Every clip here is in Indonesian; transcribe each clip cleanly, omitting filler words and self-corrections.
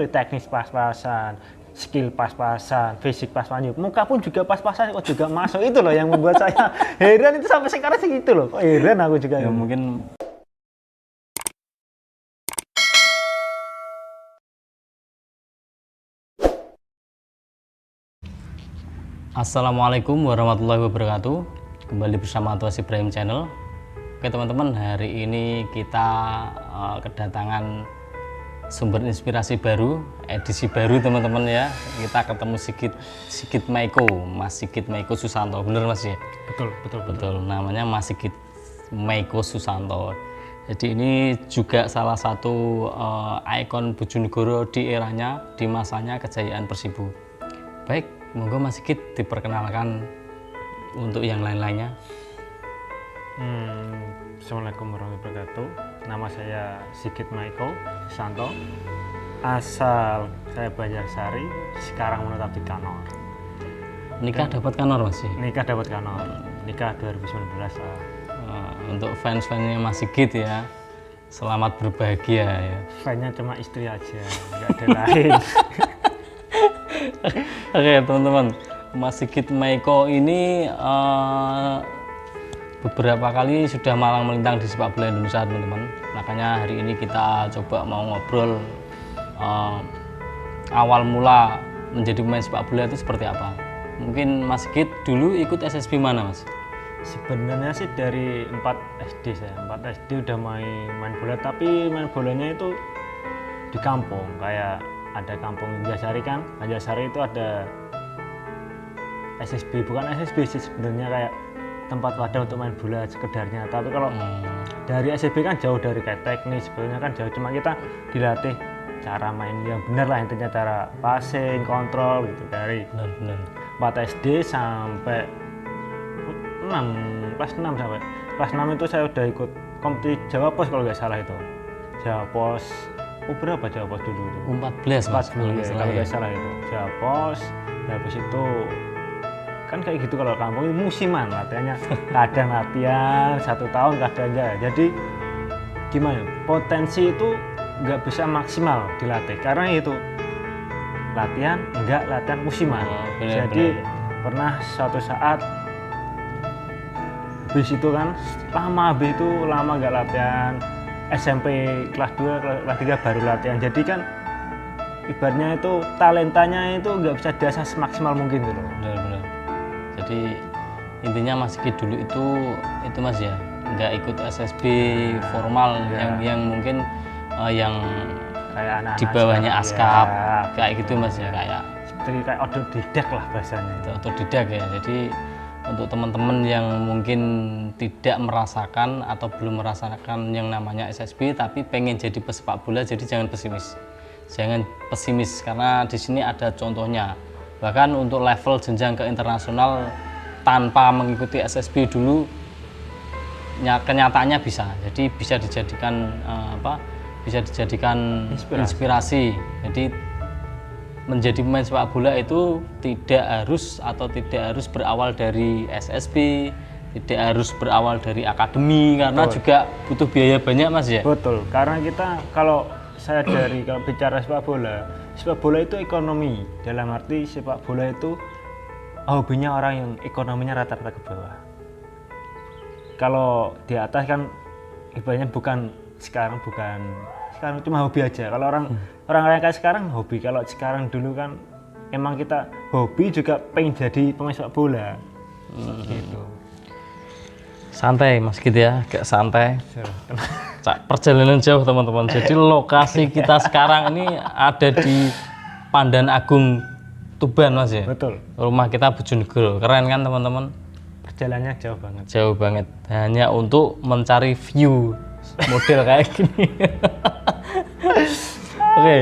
teknis pas-pasan, skill pas-pasan, fisik pas-pasan, muka pun juga pas-pasan kok juga masuk. Itu loh yang membuat saya heran itu sampai sekarang segitu loh. Kok heran aku juga. Ya mungkin Assalamualaikum warahmatullahi wabarakatuh. Kembali bersama Tuas Ibrahim Channel. Oke teman-teman, hari ini kita kedatangan sumber inspirasi baru, edisi baru teman-teman ya. Kita ketemu Sigit Maiko, Mas Sigit Maiko Susanto. Bener Mas ya? Betul. Namanya Mas Sigit Maiko Susanto. Jadi ini juga salah satu ikon Bojonegoro di eranya, di masanya kejayaan Persibo. Baik, monggo Mas Sigit diperkenalkan untuk yang lain-lainnya. Assalamualaikum warahmatullahi wabarakatuh. Nama saya Sigit Maiko Susanto. Asal saya Banjarsari, sekarang menetap di Kanor. Nikah dapat Kanor Mas? Nikah dapat Kanor. Nikah 2019. Untuk fans-fansnya Mas Sigit ya, selamat berbahagia ya. Fansnya cuma istri aja, nggak ada lain. Oke teman-teman, Mas Sigit Maiko ini beberapa kali sudah malang melintang di sepak bola Indonesia teman-teman. Makanya hari ini kita coba mau ngobrol awal mula menjadi pemain sepak bola itu seperti apa. Mungkin Mas Sigit dulu ikut SSB mana Mas? Sebenarnya sih dari 4 SD saya. 4 SD udah main bola, tapi main bolanya itu di kampung. Kayak ada kampung Banjarsari kan. Banjarsari itu ada SSB, bukan SSB sih sebenarnya, kayak tempat wadah untuk main bola sekedarnya. Tapi kalau dari SSB kan jauh dari kayak teknis, sebenarnya kan jauh, cuma kita dilatih cara main yang benar lah, intinya cara passing, kontrol gitu. Dari 4 SD sampai kelas 6 sampai kelas 6 itu saya udah ikut kompetisi Jawa Pos kalau nggak salah itu. Jawa Pos, berapa Jawa Pos dulu itu? 14 Mas, kalau nggak salah itu. Jawa Pos, habis itu kan kayak gitu kalau kampung itu musiman latihannya. Kadang latihan 1 tahun, kadang enggak. Jadi gimana? Potensi itu nggak bisa maksimal dilatih karena itu latihan musiman. Jadi pernah suatu saat habis itu kan habis itu lama nggak latihan, SMP kelas 2 kelas 3 baru latihan. Jadi kan ibaratnya itu talentanya itu nggak bisa diasah semaksimal mungkin gitu. Benar. Jadi intinya Mas Sigit dulu itu Mas ya, nggak ikut SSB formal ya. yang mungkin yang kayak anak-anak di bawahnya ASKAP ya, kayak gitu Mas ya, kayak otodidak lah bahasanya. Otodidak ya. Jadi untuk teman-teman yang mungkin tidak merasakan atau belum merasakan yang namanya SSB tapi pengen jadi pesepak bola, jadi jangan pesimis karena di sini ada contohnya. Bahkan untuk level jenjang ke internasional tanpa mengikuti SSB dulu kenyataannya bisa. Jadi bisa dijadikan inspirasi. Jadi menjadi pemain sepak bola itu tidak harus berawal dari SSB, tidak harus berawal dari akademi, karena juga butuh biaya banyak Mas ya. Betul, karena kita kalau bicara sepak bola itu ekonomi, dalam arti sepak bola itu hobinya orang yang ekonominya rata-rata ke bawah. Kalau di atas kan ibaratnya sekarang cuma hobi aja. Kalau orang kayak sekarang hobi. Kalau sekarang dulu kan emang kita hobi juga pengen jadi pemain sepak bola. Gitu. Santai Mas gitu ya, agak santai. Perjalanan jauh teman-teman. Jadi lokasi kita sekarang ini ada di Pandan Agung Tuban Mas ya. Betul. Rumah kita Bojonegoro. Keren kan teman-teman? Perjalanannya jauh banget. Jauh banget. Hanya untuk mencari view model kayak gini. Oke,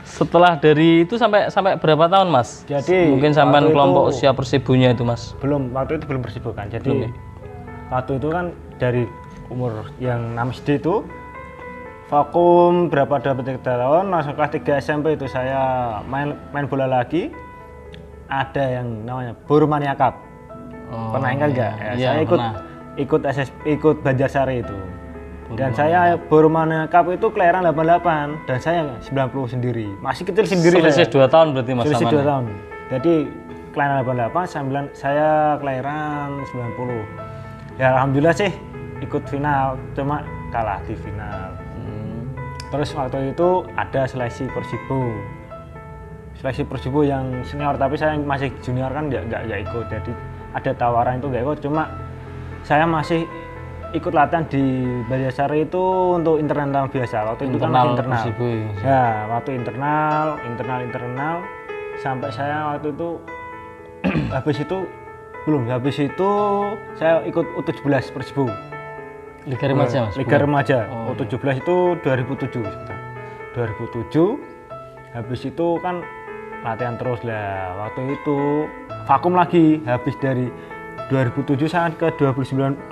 setelah dari itu sampai berapa tahun Mas? Jadi mungkin sampai kelompok usia Persibunya itu Mas? Waktu itu belum Persibo kan. Jadi belum, ya? Waktu itu kan dari umur yang 6 SD itu vakum berapa 3 tahun, langsung kelas 3 SMP itu saya main bola lagi. Ada yang namanya Boromania Cup. Pernah ingat nggak? Iya, saya ikut Banjarsari itu. Dan saya baru menangkap itu kelahiran 88 dan saya 90 sendiri. Masih kecil sendiri Selisih saya. 2 tahun berarti Mas Selisih Saman. 2 tahun. Jadi kelahiran 88, saya kelahiran 90. Ya alhamdulillah sih ikut final, cuma kalah di final. Terus waktu itu ada seleksi Persibo. Seleksi Persibo yang senior, tapi saya masih junior kan nggak ikut. Jadi ada tawaran itu nggak ikut, cuma saya masih ikut latihan di Balyasari itu untuk internal biasa. Waktu itu kan masih internal. Persibo, Ya, waktu internal sampai saya waktu itu habis itu saya ikut U17 Persibo. Liga remaja Mas. Liga remaja. Oh, U17 itu 2007 sekitar. 2007 habis itu kan latihan terus lah. Waktu itu vakum lagi, habis dari 2007 sampai ke 2009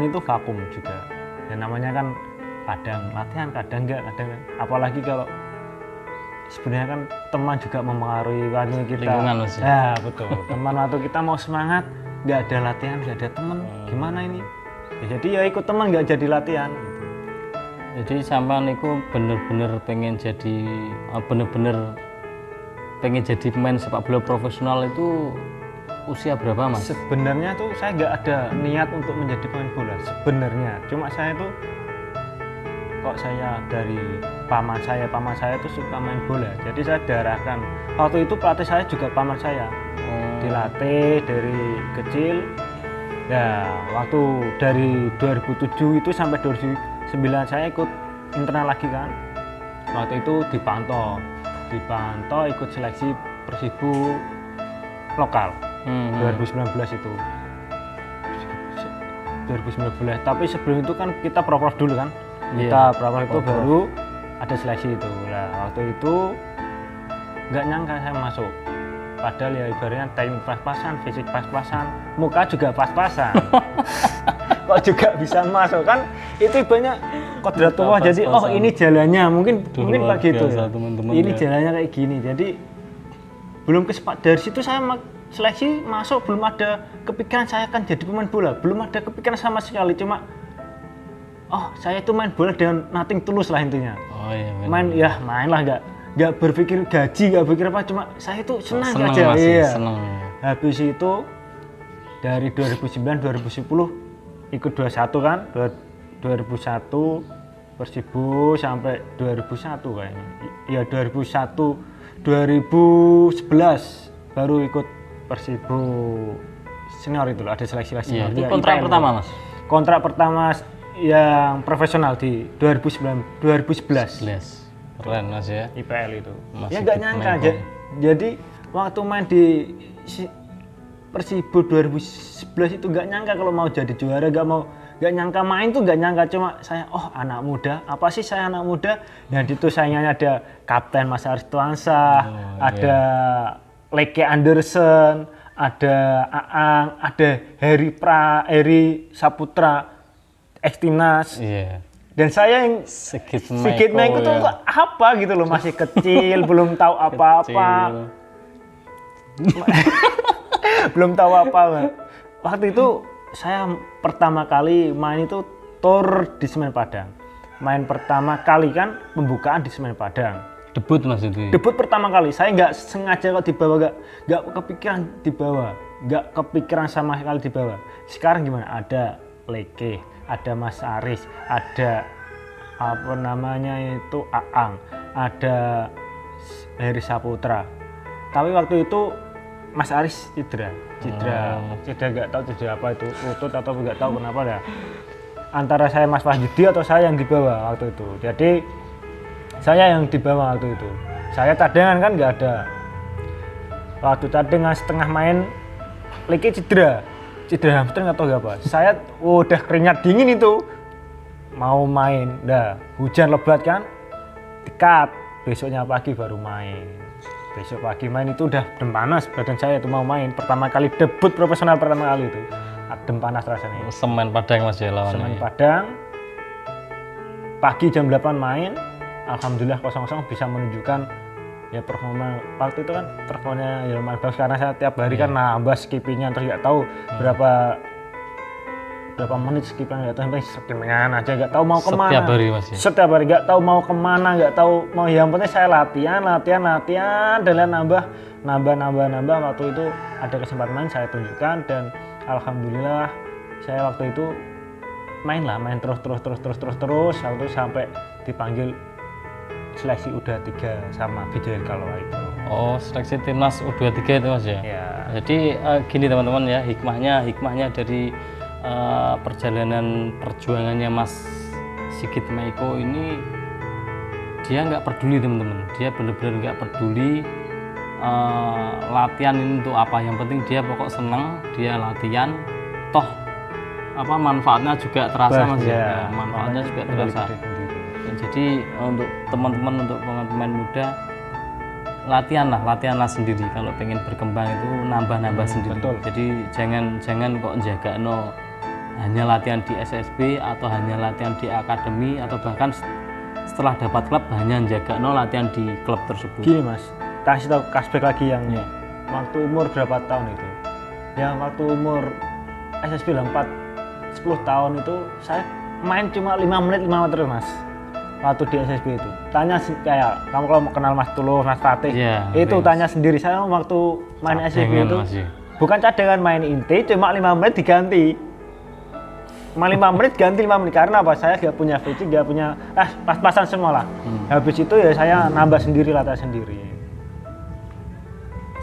itu vakum juga. Ya namanya kan kadang latihan, kadang enggak, apalagi kalau sebenarnya kan teman juga mempengaruhi waktu kita. Lingkungan Mas. Ya betul. Teman waktu kita mau semangat, nggak ada latihan, nggak ada teman, gimana ini? Ya, jadi ya ikut teman, nggak jadi latihan. Gitu. Jadi sampean niku bener-bener pengen jadi pemain sepak bola profesional itu usia berapa Mas? Sebenarnya tuh saya nggak ada niat untuk menjadi pemain bola sebenarnya. Cuma saya tuh kok saya dari paman saya tuh suka main bola. Jadi saya diarahkan. Waktu itu pelatih saya juga paman saya. Dilatih dari kecil. Ya, waktu dari 2007 itu sampai 2009 saya ikut internal lagi kan. Waktu itu dipantau ikut seleksi Persibo lokal 2019 itu. 2019. Tapi sebelum itu kan kita pro-prof dulu kan. Kita pro-prof itu baru ada seleksi itu. Nah, waktu itu nggak nyangka saya masuk. Padahal ya ibaratnya teknik pas-pasan, fisik pas-pasan, muka juga pas-pasan. Kok juga bisa masuk kan? Itu banyak kodratullah. Jadi oh ini jalannya mungkin begitu ya. Ini jalannya kayak gini. Jadi belum dari situ saya seleksi masuk, belum ada kepikiran saya akan jadi pemain bola, belum ada kepikiran sama sekali. Cuma oh saya itu main bola dengan nothing tulus lah intinya. Oh iya. Main lah, nggak berpikir gaji, nggak berpikir apa, cuma saya itu senang aja. Senang. Habis itu dari 2009 2010 ikut 21 kan, 2001 Persibo sampai 2001 kayaknya. Iya 2001 2011 baru ikut Persibo senior itu loh, ada seleksi senior. Itu kontrak pertama Mas. Kontrak pertama yang profesional di 2011. Keren Mas ya. IPL itu. Masih ya nggak nyangka aja. Jadi waktu main di Persibo 2011 itu nggak nyangka kalau mau jadi juara, nggak nyangka main tuh, nggak nyangka. Cuma saya anak muda, apa sih saya anak muda? Dan itu sayangnya ada Kapten Mas Aris Tuansah, ada Leke Anderson, ada Aang, ada Heri Saputra, Ektinas. Iya. Dan saya yang Sigit Maiko tuh apa gitu loh, masih kecil, belum tahu apa-apa. Belum tahu apa. Waktu itu saya pertama kali main itu tur di Semen Padang. Main pertama kali kan pembukaan di Semen Padang. Debut Mas itu. Debut pertama kali. Saya nggak sengaja kok dibawa, nggak kepikiran dibawa, nggak kepikiran sama sekali dibawa. Sekarang gimana? Ada Leke, ada Mas Aris, ada apa namanya itu Aang, ada Heri Saputra. Tapi waktu itu Mas Aris cedera nggak tahu cedera apa itu, lutut atau nggak tahu kenapa ya. Antara saya Mas Wahyudi atau saya yang dibawa waktu itu. Jadi saya yang dibawa waktu itu. Saya cadangan kan nggak ada. Waktu cadangan setengah main, Leke cedera hamstring atau apa. Saya udah keringat dingin itu mau main, hujan lebat kan, dekat. Besoknya pagi baru main. Besok pagi main itu udah adem panas badan saya itu mau main. Pertama kali debut profesional pertama kali itu adem panas rasanya. Semen Padang Mas ya lawannya. Semen Padang. Pagi jam 8 main. Alhamdulillah 0-0 bisa menunjukkan ya performa. Waktu itu kan performanya ya lumayan bagus karena saya tiap hari kan nambah skippingnya, terus nggak tahu berapa menit skipan nggak tahu, sampai skipan aja nggak tahu mau kemana. Setiap hari Mas ya? Setiap hari nggak tahu mau kemana, nggak tahu mau, yang penting saya latihan dan lihat nambah. Waktu itu ada kesempatan main, saya tunjukkan, dan alhamdulillah saya waktu itu main terus waktu itu sampai dipanggil seleksi U23 sama Vijay Kalwa itu. Oh, seleksi timnas U23 itu Mas ya? Ya. Jadi gini teman-teman ya, hikmahnya dari perjalanan perjuangannya Mas Sigit Maiko ini, dia nggak peduli teman-teman, dia benar-benar nggak peduli latihan ini untuk apa, yang penting dia pokok senang, dia latihan, toh apa manfaatnya juga terasa Mas ya, manfaatnya juga terasa. Jadi untuk teman-teman, untuk pemain muda, latihanlah sendiri. Kalau pengen berkembang itu nambah sendiri. Betul. Jadi jangan kok jaga hanya latihan di SSB atau hanya latihan di akademi, atau bahkan setelah dapat klub hanya jaga latihan di klub tersebut. Gini Mas, kasih tahu cashback lagi yang waktu umur berapa tahun itu? Yang waktu umur SSB 10 tahun itu saya main cuma 5 menit terus Mas. Waktu di SSB itu tanya kayak kamu kalau mau kenal Mas Tulus, Mas Fatih, itu tanya sendiri. Saya waktu main SSB itu bukan cadangan, main inti cuma 5 menit diganti, 5 menit ganti 5 menit, karena apa, saya gak punya fisik, gak punya pas-pasan semua lah. Habis itu ya saya nambah sendiri, latihan sendiri.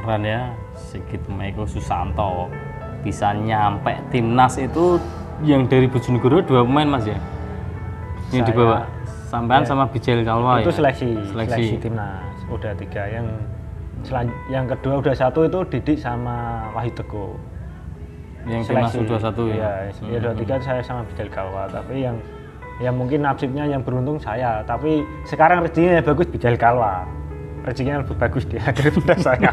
Keren ya, Sigit Maiko Susanto bisa nyampe timnas itu yang dari Bojonegoro 2 pemain Mas ya, yang dibawa sampean sama Vijay Kalwa itu ya? seleksi timnas U23. Yang kedua U21 itu Didik sama Wahyu Teguh. Yang timnas U21 ya? Ya U23 saya sama Vijay Kalwa, tapi yang mungkin nasibnya yang beruntung saya, tapi sekarang rezekinya yang bagus Vijay Kalwa, rezekinya lebih bagus dia daripada saya.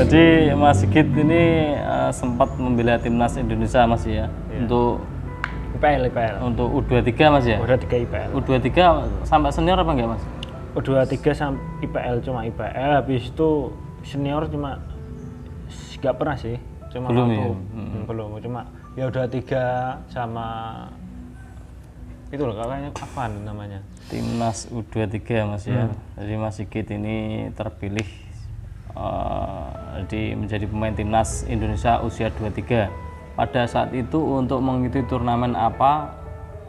Jadi Mas Sigit ini sempat membela timnas Indonesia Mas ya, untuk IPL. Untuk U23 Mas ya? U23 IPL. U23 sampai senior apa enggak Mas? U23 sampai IPL, cuma IPL, habis itu senior cuma nggak pernah sih. Cuma belum waktu, ya? Belum, cuma ya U23 sama itu loh kayaknya apa namanya? Timnas U23 Mas ya. Jadi Mas Sigit ini terpilih menjadi pemain timnas Indonesia usia 23. Pada saat itu untuk mengikuti turnamen apa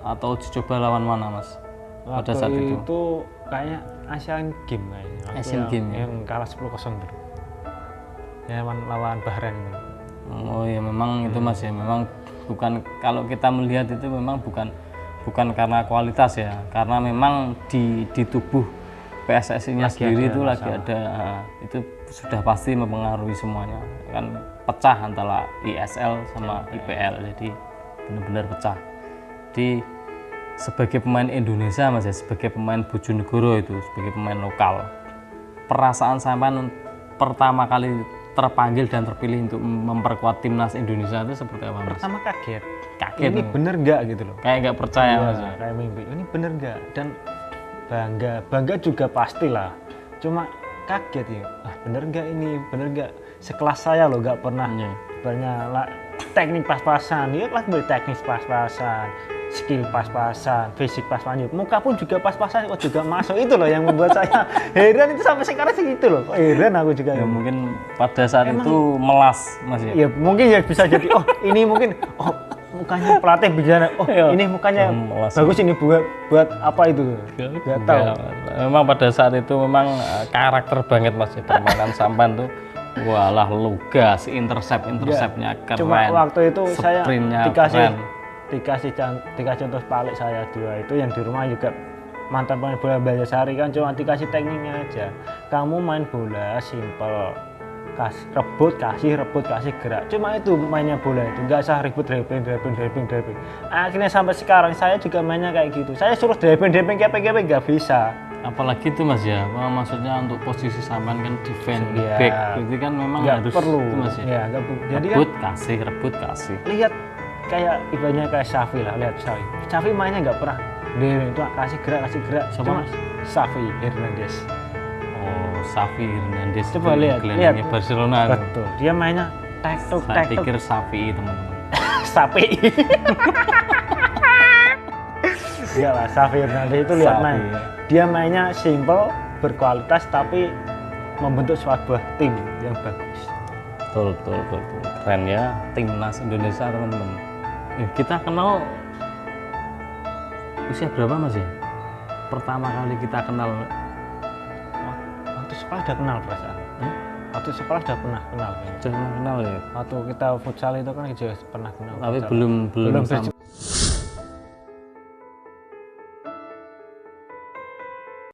atau uji coba lawan mana Mas? Pada saat itu kayaknya Asian Games kayaknya. Asian Games yang kalah 10-0 tuh. Ya lawan Bahrain. Oh ya, memang itu Mas ya, memang bukan, kalau kita melihat itu memang bukan karena kualitas ya, karena memang di tubuh PSSI-nya sendiri itu lagi ada, itu sudah pasti mempengaruhi semuanya kan, pecah antara ISL sama IPL, jadi benar-benar pecah. Jadi sebagai pemain Indonesia Mas ya, sebagai pemain Bojonegoro itu, sebagai pemain lokal, perasaan sampean pertama kali terpanggil dan terpilih untuk memperkuat timnas Indonesia itu seperti apa Mas? Pertama kaget ini bener nggak gitu loh, kayak nggak percaya Mas ya? Kayak mimpi, ini bener nggak, dan bangga juga pastilah, cuma kaget ya, bener nggak sekelas saya loh, nggak pernah banyak teknik pas-pasan, ya kelas teknik pas-pasan, skill pas-pasan, fisik pas-pasan, muka pun juga pas-pasan, kok juga masuk, itu loh yang membuat saya heran, itu sampai sekarang sih gitu loh, heran aku juga. Ya mungkin pada saat itu melas Mas ya? Ya mungkin ya bisa jadi, ini mungkin, mukanya pelatih bicara, ini mukanya bagus, ini buat apa itu, nggak tahu. Memang pada saat itu memang karakter banget Mas ya, permainan sampan tuh, walah lugas, interceptnya keren. Cuma waktu itu saya dikasih contoh Palik saya 2 itu, yang di rumah juga mantan pemain bola Banjarsari kan, cuma dikasih tekniknya aja, kamu main bola simple, rebut kasih gerak, cuma itu mainnya bola itu, nggak usah ribut dribbling. Akhirnya sampai sekarang saya juga mainnya kayak gitu, saya suruh dribbling kepek nggak bisa. Apalagi itu Mas ya, maksudnya untuk posisi sampean kan defense ya, back, berarti kan memang harus perlu itu Mas ya. Jadi rebut kasih. Lihat kayak ibaratnya kayak Safi lah, lihat Safi mainnya nggak pernah itu kasih gerak. Sama Safi Hernandez. Oh, Safi Hernandez. Coba lihat Barcelona. Betul. Dia mainnya Saya pikir Safi teman-teman. sapi. Enggak lah, Xavi Hernandez itu lihat Xavi, main. ya. Dia mainnya simple, berkualitas tapi membentuk sebuah tim yang bagus. Betul. Keren ya timnas Indonesia teman-teman. Kita kenal usia berapa Mas ya? Pertama kali kita kenal. Waktu sekolah udah kenal perasaan. Waktu sekolah udah pernah kenal. Sudah kenal ya. Waktu kita futsal itu kan juga pernah kenal. Tapi futsal. belum belum sampai